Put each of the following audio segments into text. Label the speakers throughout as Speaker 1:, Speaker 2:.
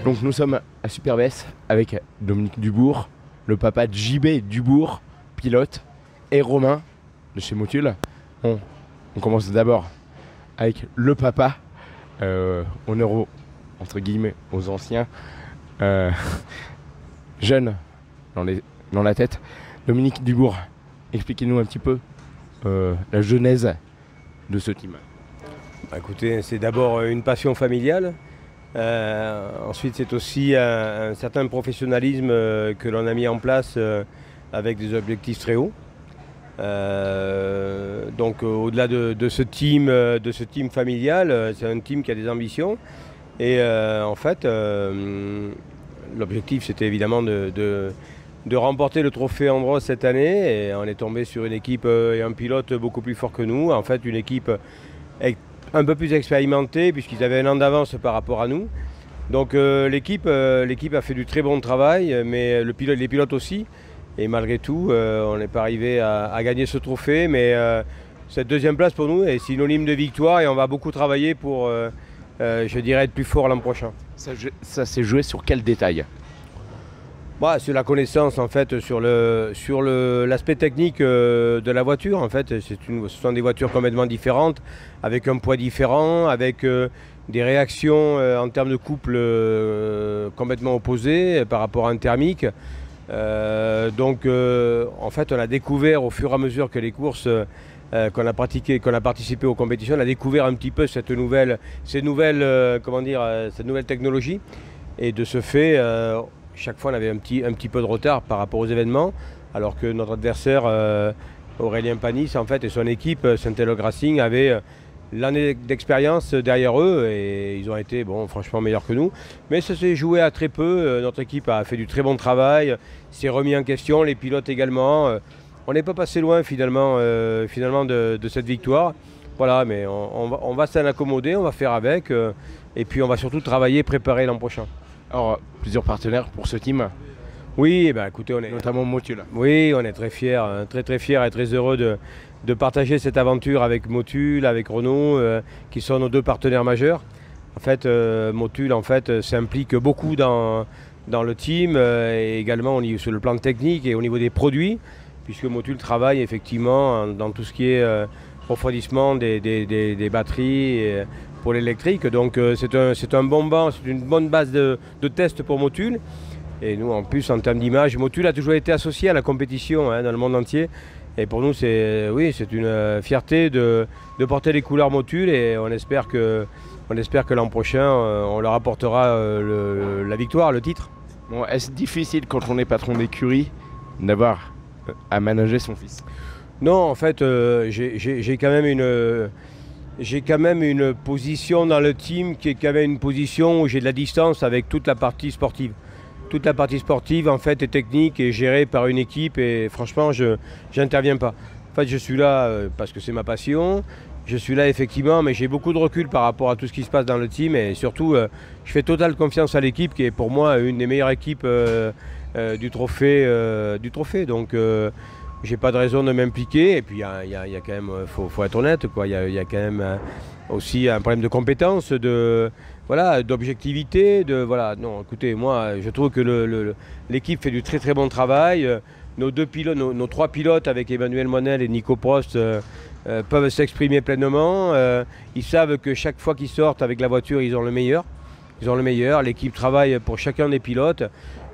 Speaker 1: Donc nous sommes à Superbès avec Dominique Dubourg, le papa de JB Dubourg, pilote, et Romain de chez Motul. On commence d'abord avec le papa, honneur entre guillemets aux anciens, jeunes dans la tête. Dominique Dubourg, expliquez-nous un petit peu la genèse de ce team.
Speaker 2: Écoutez, c'est d'abord une passion familiale. Ensuite, c'est aussi un certain professionnalisme que l'on a mis en place avec des objectifs très hauts. Donc, au-delà de ce team familial, c'est un team qui a des ambitions. Et en fait, l'objectif, c'était évidemment de remporter le trophée Ambroise cette année. Et on est tombé sur une équipe et un pilote beaucoup plus fort que nous. En fait, une équipe un peu plus expérimenté puisqu'ils avaient un an d'avance par rapport à nous. Donc l'équipe a fait du très bon travail, mais les pilotes aussi. Et malgré tout, on n'est pas arrivé à gagner ce trophée. Mais cette deuxième place pour nous est synonyme de victoire et on va beaucoup travailler pour, je dirais, être plus fort l'an prochain.
Speaker 1: Ça s'est joué sur quel détail?
Speaker 2: Sur la connaissance, en fait, sur l'aspect technique de la voiture. En fait, ce sont des voitures complètement différentes, avec un poids différent, avec des réactions en termes de couple complètement opposées par rapport à un thermique. Donc, en fait, on a découvert au fur et à mesure que les courses qu'on a participé aux compétitions, on a découvert un petit peu cette nouvelle technologie. Et de ce fait, chaque fois, on avait un petit peu de retard par rapport aux événements, alors que notre adversaire, Aurélien Panis, en fait, et son équipe, Saint-Elog Racing, avaient l'année d'expérience derrière eux et ils ont été franchement meilleurs que nous. Mais ça s'est joué à très peu. Notre équipe a fait du très bon travail, s'est remis en question, les pilotes également. On n'est pas passé loin finalement de cette victoire. Voilà, mais on va s'en accommoder, on va faire avec et puis on va surtout travailler, préparer l'an prochain.
Speaker 1: Alors, plusieurs partenaires pour ce team.
Speaker 2: Oui, écoutez, on est
Speaker 1: notamment Motul.
Speaker 2: Oui, on est très fiers, très fiers et très heureux de partager cette aventure avec Motul, avec Renault, qui sont nos deux partenaires majeurs. En fait, Motul s'implique beaucoup dans le team et également sur le plan technique et au niveau des produits, puisque Motul travaille effectivement dans tout ce qui est refroidissement des batteries pour l'électrique. Donc c'est une bonne base de test pour Motul. Et nous, en plus, en termes d'image, Motul a toujours été associé à la compétition dans le monde entier. Et pour nous, c'est une fierté de porter les couleurs Motul et on espère que l'an prochain, on leur apportera la victoire, le titre.
Speaker 1: Bon, est-ce difficile quand on est patron d'écurie d'avoir à manager son fils?
Speaker 2: Non, en fait, j'ai quand même une position dans le team qui est quand même une position où j'ai de la distance avec toute la partie sportive. Toute la partie sportive, en fait, est technique et gérée par une équipe et franchement, je n'interviens pas. En fait, je suis là parce que c'est ma passion. Je suis là effectivement, mais j'ai beaucoup de recul par rapport à tout ce qui se passe dans le team et surtout, je fais totale confiance à l'équipe qui est pour moi une des meilleures équipes du trophée. Donc, j'ai pas de raison de m'impliquer. Et puis, il y a quand même, faut être honnête, quoi. Il y a quand même aussi un problème de compétence, d'objectivité. Non, écoutez, moi, je trouve que l'équipe fait du très très bon travail. Nos trois pilotes avec Emmanuel Monel et Nico Prost peuvent s'exprimer pleinement. Ils savent que chaque fois qu'ils sortent avec la voiture, ils ont le meilleur. L'équipe travaille pour chacun des pilotes.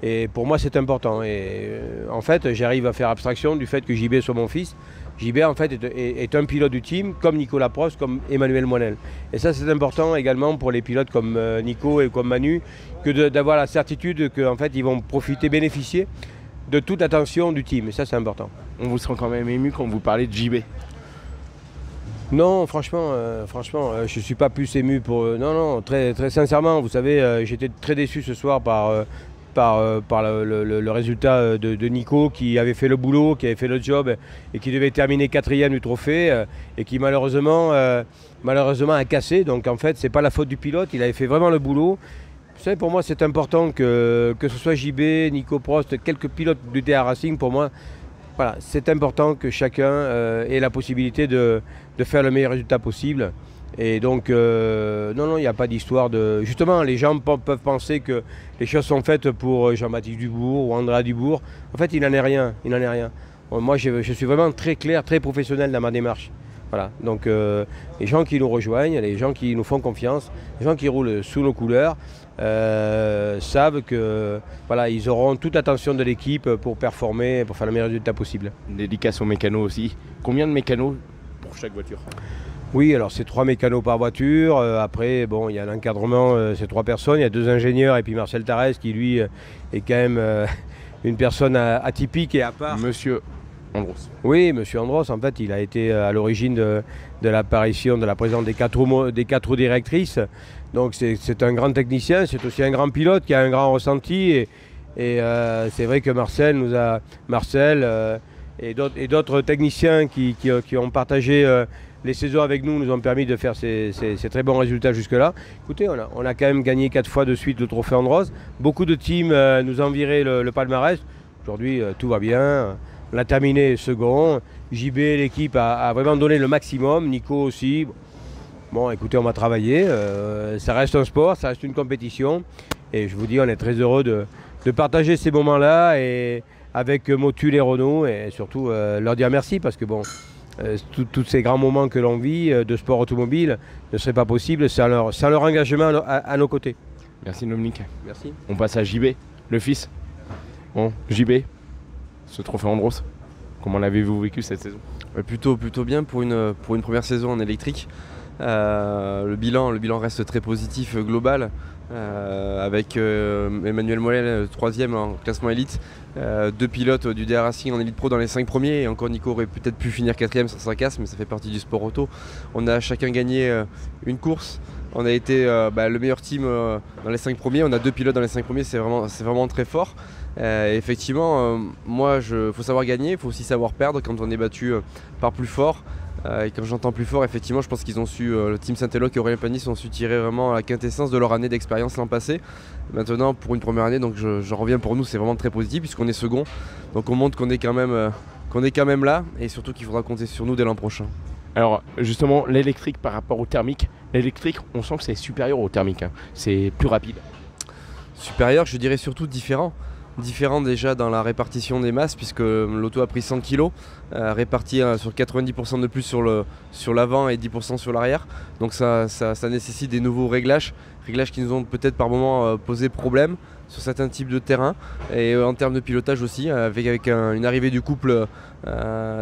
Speaker 2: Et pour moi, c'est important. Et en fait, j'arrive à faire abstraction du fait que JB soit mon fils. JB, en fait, est un pilote du team, comme Nicolas Prost, comme Emmanuel Monel. Et ça, c'est important également pour les pilotes comme Nico et comme Manu, que d'avoir la certitude qu'en fait, ils vont bénéficier de toute l'attention du team. Et ça, c'est important.
Speaker 1: On vous sent quand même ému quand vous parlez de JB.
Speaker 2: Non, franchement, je ne suis pas plus ému pour... Non, très, très sincèrement, vous savez, j'étais très déçu ce soir par le résultat de Nico qui avait fait le boulot, qui avait fait le job et qui devait terminer 4e du trophée et qui malheureusement a cassé. Donc en fait, c'est pas la faute du pilote, il avait fait vraiment le boulot. Vous savez, pour moi, c'est important que ce soit JB, Nico Prost, quelques pilotes du TA Racing, pour moi, c'est important que chacun ait la possibilité de faire le meilleur résultat possible. Et donc, non, il n'y a pas d'histoire de... Justement, les gens peuvent penser que les choses sont faites pour Jean-Baptiste Dubourg ou Andrea Dubourg. En fait, il n'en est rien. Moi, je suis vraiment très clair, très professionnel dans ma démarche. Voilà. Donc, les gens qui nous rejoignent, les gens qui nous font confiance, les gens qui roulent sous nos couleurs, savent que voilà, ils auront toute l'attention de l'équipe pour performer, pour faire le meilleur résultat possible.
Speaker 1: Dédicace aux mécanos aussi. Combien de mécanos pour chaque voiture?
Speaker 2: Oui, alors c'est 3 mécanos par voiture. Après, bon, il y a l'encadrement, c'est 3 personnes. Il y a 2 ingénieurs et puis Marcel Tarès qui, lui, est quand même une personne atypique et à part.
Speaker 1: Monsieur Andros.
Speaker 2: Oui, Monsieur Andros, en fait, il a été à l'origine de l'apparition de la présence des 4 roues directrices. Donc c'est un grand technicien, c'est aussi un grand pilote qui a un grand ressenti. Et c'est vrai que Marcel et d'autres techniciens qui ont partagé les saisons avec nous ont permis de faire ces très bons résultats jusque-là. Écoutez, on a quand même gagné 4 fois de suite le trophée Andros. Beaucoup de teams nous ont viré le palmarès. Aujourd'hui, tout va bien. On a terminé second. JB, l'équipe a vraiment donné le maximum. Nico aussi. Bon, écoutez, on va travailler. Ça reste un sport, ça reste une compétition. Et je vous dis, on est très heureux de partager ces moments-là et avec Motul et Renault. Et surtout, leur dire merci parce que bon... tous ces grands moments que l'on vit de sport automobile ne seraient pas possibles sans leur engagement à nos côtés.
Speaker 1: Merci Dominique.
Speaker 2: Merci.
Speaker 1: On passe à JB, le fils. Bon, JB, ce trophée Andros, comment l'avez-vous vécu cette saison?
Speaker 3: Plutôt bien pour une première saison en électrique. Le bilan reste très positif global. Avec Emmanuel Mollel, 3e en classement élite, 2 pilotes du DR Racing en élite pro dans les 5 premiers, et encore Nico aurait peut-être pu finir 4e sans sa casse, mais ça fait partie du sport auto. On a chacun gagné une course, on a été le meilleur team dans les 5 premiers, on a 2 pilotes dans les 5 premiers, c'est vraiment très fort. Effectivement, faut savoir gagner, il faut aussi savoir perdre quand on est battu par plus fort. Et quand j'entends plus fort, effectivement, je pense qu'ils ont su, le team Saint-Éloque et Aurélien Panis ont su tirer vraiment la quintessence de leur année d'expérience l'an passé. Maintenant, pour une première année, donc j'en reviens pour nous, c'est vraiment très positif puisqu'on est second. Donc on montre qu'on est quand même là et surtout qu'il faudra compter sur nous dès l'an prochain.
Speaker 1: Alors justement, l'électrique par rapport au thermique, l'électrique, on sent que c'est supérieur au thermique, hein. C'est plus rapide.
Speaker 3: Supérieur, je dirais surtout différent. Différent déjà dans la répartition des masses puisque l'auto a pris 100 kg, réparti sur 90% de plus sur l'avant et 10% sur l'arrière. Donc ça nécessite des nouveaux réglages qui nous ont peut-être par moments posé problème sur certains types de terrains et en termes de pilotage aussi, avec une arrivée du couple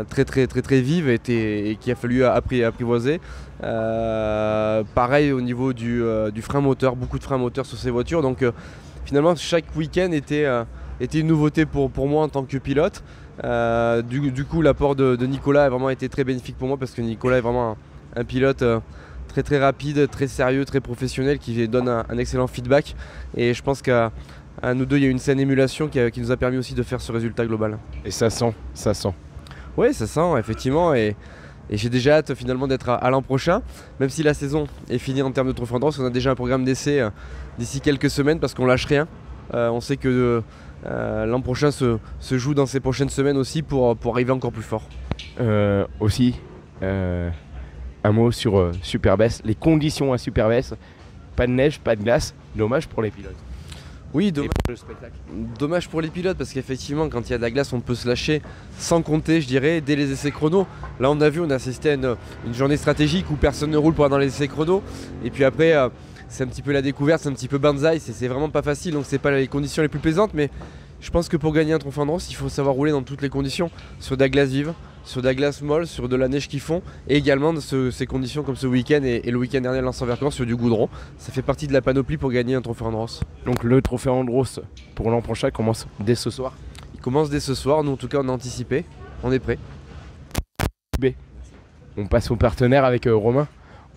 Speaker 3: très vive et qui a fallu apprivoiser. Pareil au niveau du frein moteur, beaucoup de freins moteurs sur ces voitures. Donc finalement chaque week-end était une nouveauté pour moi en tant que pilote. Du coup l'apport de Nicolas a vraiment été très bénéfique pour moi parce que Nicolas est vraiment un pilote très rapide, très sérieux, très professionnel qui donne un excellent feedback et je pense qu'à nous deux il y a une saine émulation qui nous a permis aussi de faire ce résultat global.
Speaker 1: Et ça sent.
Speaker 3: Oui, ça sent effectivement et j'ai déjà hâte finalement d'être à l'an prochain, même si la saison est finie en termes de trophée Andros. On a déjà un programme d'essai d'ici quelques semaines parce qu'on lâche rien. On sait que l'an prochain se joue dans ces prochaines semaines aussi pour arriver encore plus fort.
Speaker 1: Un mot sur Superbès, les conditions à Superbès, pas de neige, pas de glace, dommage pour les pilotes.
Speaker 3: Oui,
Speaker 1: dommage
Speaker 3: pour les pilotes parce qu'effectivement quand il y a de la glace on peut se lâcher sans compter je dirais dès les essais chrono. Là on a assisté à une journée stratégique où personne ne roule pendant les essais chrono et puis après c'est un petit peu la découverte, c'est un petit peu banzai, c'est vraiment pas facile donc c'est pas les conditions les plus plaisantes mais je pense que pour gagner un trophée Andros il faut savoir rouler dans toutes les conditions, sur de la glace vive, sur de la glace molle, sur de la neige qui fond et également dans ces conditions comme ce week-end et le week-end dernier à Lens-en-Vercors sur du goudron. Ça fait partie de la panoplie pour gagner un trophée Andros.
Speaker 1: Donc le trophée Andros pour l'an prochain commence dès ce soir?
Speaker 3: Il commence dès ce soir, nous en tout cas on a anticipé, on est prêt.
Speaker 1: On passe au partenaire avec Romain.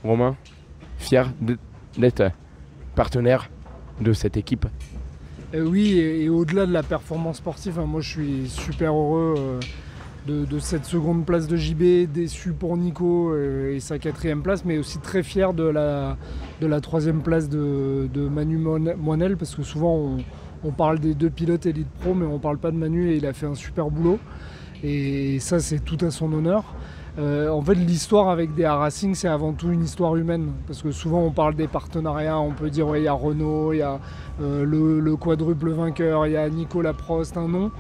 Speaker 1: Romain, fier d'être partenaire de cette équipe.
Speaker 4: Oui, et au-delà de la performance sportive, moi je suis super heureux de cette seconde place de JB, déçu pour Nico et sa 4e place, mais aussi très fier de la 3e place de Manu Moinel, parce que souvent on parle des 2 pilotes Elite Pro, mais on parle pas de Manu et il a fait un super boulot. Et ça c'est tout à son honneur. En fait, l'histoire avec DA Racing, c'est avant tout une histoire humaine. Parce que souvent, on parle des partenariats, on peut dire, ouais, il y a Renault, il y a le quadruple vainqueur, il y a Nicolas Prost, un nom.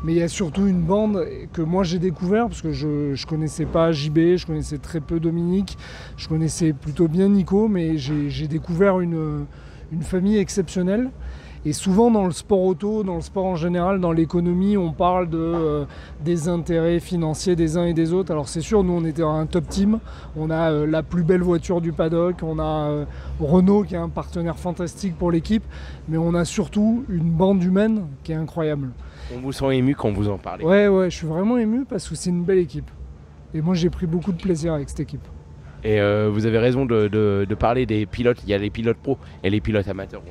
Speaker 4: Mais il y a surtout une bande que moi j'ai découvert, parce que je ne connaissais pas JB, je connaissais très peu Dominique, je connaissais plutôt bien Nico, mais j'ai découvert une famille exceptionnelle. Et souvent dans le sport auto, dans le sport en général, dans l'économie, on parle des intérêts financiers des uns et des autres. Alors c'est sûr, nous on était un top team, on a la plus belle voiture du paddock, on a Renault qui est un partenaire fantastique pour l'équipe, mais on a surtout une bande humaine qui est incroyable.
Speaker 1: On vous sent ému quand vous en parlez.
Speaker 4: Ouais, je suis vraiment ému parce que c'est une belle équipe. Et moi j'ai pris beaucoup de plaisir avec cette équipe.
Speaker 1: Et vous avez raison de parler des pilotes. Il y a les pilotes pros et les pilotes amateurs.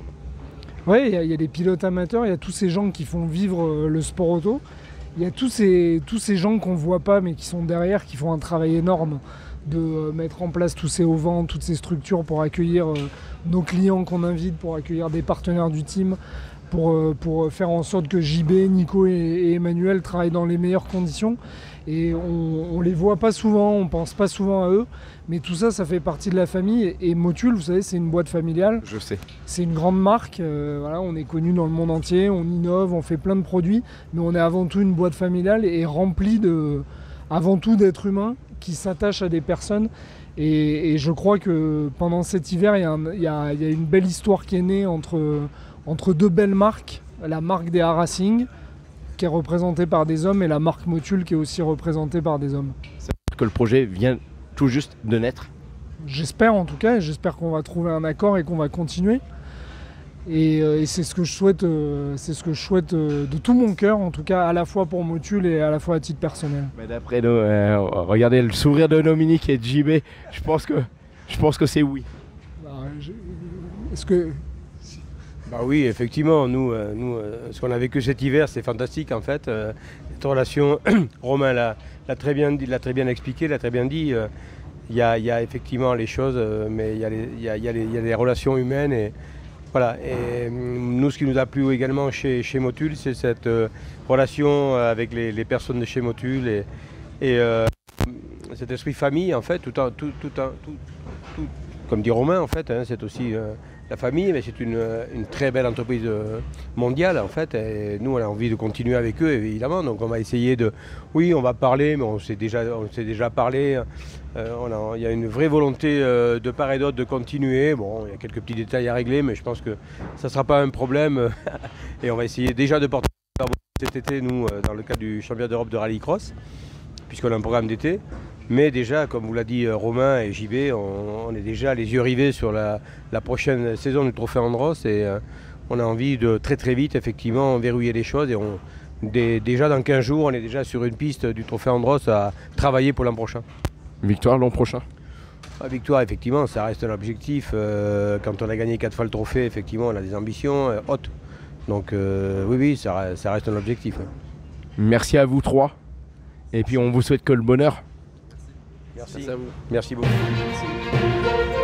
Speaker 4: Oui, il y a les pilotes amateurs, il y a tous ces gens qui font vivre le sport auto. Il y a tous ces gens qu'on ne voit pas mais qui sont derrière, qui font un travail énorme de mettre en place tous ces auvents, toutes ces structures pour accueillir nos clients qu'on invite, pour accueillir des partenaires du team, pour faire en sorte que JB, Nico et Emmanuel travaillent dans les meilleures conditions. Et on les voit pas souvent, on pense pas souvent à eux, mais tout ça, ça fait partie de la famille. Et Motul, vous savez, c'est une boîte familiale.
Speaker 1: Je sais.
Speaker 4: C'est une grande marque, voilà, on est connu dans le monde entier, on innove, on fait plein de produits, mais on est avant tout une boîte familiale et remplie avant tout d'êtres humains qui s'attachent à des personnes. Et je crois que pendant cet hiver, il y a une belle histoire qui est née entre deux belles marques, la marque DA Racing, qui est représentée par des hommes, et la marque Motul qui est aussi représentée par des hommes.
Speaker 1: Ça veut dire que le projet vient tout juste de naître.
Speaker 4: J'espère en tout cas, j'espère qu'on va trouver un accord et qu'on va continuer. Et c'est ce que je souhaite, de tout mon cœur, en tout cas à la fois pour Motul et à la fois à titre personnel.
Speaker 1: Mais d'après nous, regardez le sourire de Dominique et de JB, je pense que c'est oui.
Speaker 4: Est-ce que...
Speaker 2: Bah oui, effectivement, nous, ce qu'on a vécu cet hiver, c'est fantastique en fait. Cette relation, Romain l'a très bien expliqué, l'a très bien dit. Il y a effectivement les choses, mais il y a les relations humaines. Et voilà. Et nous, ce qui nous a plu également chez Motul, c'est cette relation avec les personnes de chez Motul et cet esprit famille en fait, tout comme dit Romain en fait, hein, c'est aussi la famille, mais c'est une très belle entreprise mondiale en fait, et nous on a envie de continuer avec eux évidemment, donc on va essayer on va parler, mais on s'est déjà parlé, il y a une vraie volonté de part et d'autre de continuer, bon il y a quelques petits détails à régler, mais je pense que ça ne sera pas un problème, et on va essayer déjà de porter cet été, nous, dans le cadre du championnat d'Europe de rallycross, puisqu'on a un programme d'été. Mais déjà, comme vous l'a dit Romain et JB, on est déjà les yeux rivés sur la prochaine saison du Trophée Andros et on a envie de très très vite effectivement verrouiller les choses et déjà dans 15 jours, on est déjà sur une piste du Trophée Andros à travailler pour l'an prochain.
Speaker 1: Victoire l'an prochain.
Speaker 2: La victoire, effectivement, ça reste un objectif. Quand on a gagné 4 fois le trophée, effectivement, on a des ambitions hautes. Donc oui, ça reste un objectif.
Speaker 1: Merci à vous trois et puis on vous souhaite que le bonheur.
Speaker 2: Merci à vous. Merci beaucoup. Merci.